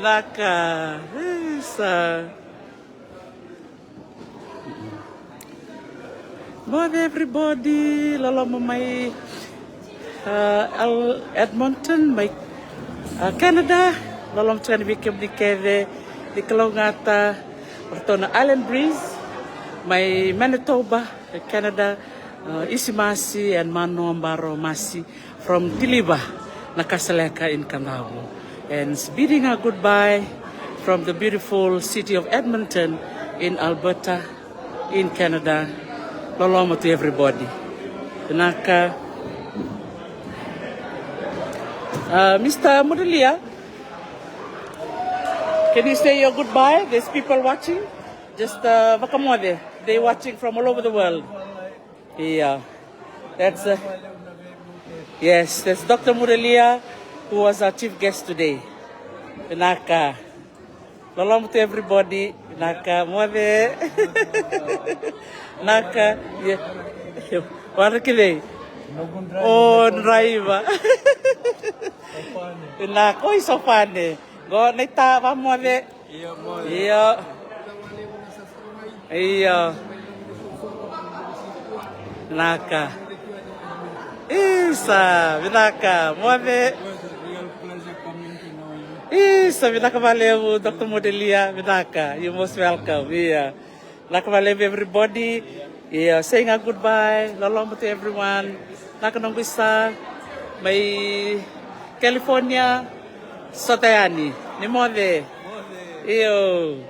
Naka. Isa. Morning everybody. Lolo may Edmonton, may Canada. Lolo trying to become di keve di Kalongata. Ortona Island Breeze. May Manitoba, Canada. Isimasi and Mano Ambaro Masi from Tiliba, Nakasaleka in Kanago. And bidding a goodbye from the beautiful city of Edmonton in Alberta, in Canada. Loloma to everybody. Naka. Mr. Mudelia, can you say your goodbye? There's people watching. Just Vakamode. They're watching from all over the world. Yeah. That's yes, that's Dr. Mudelia, who was our chief guest today. Naka. Loloma to everybody. Naka Mode. Naka, yeah. What kile? Oh, Raiva. Naka, oi so funny. Go nita vamos ver. Iya. Iya. Naka. Isa, Vinaka, move. Isa, Vinaka valeu, Dr. Mudelia, Vinaka. You're most welcome. Yeah. Nakavaleu everybody. Yeah, saying a goodbye. Lolombo to everyone. Nakanonguisa. May California. Sotayani. Nimode. Iyo.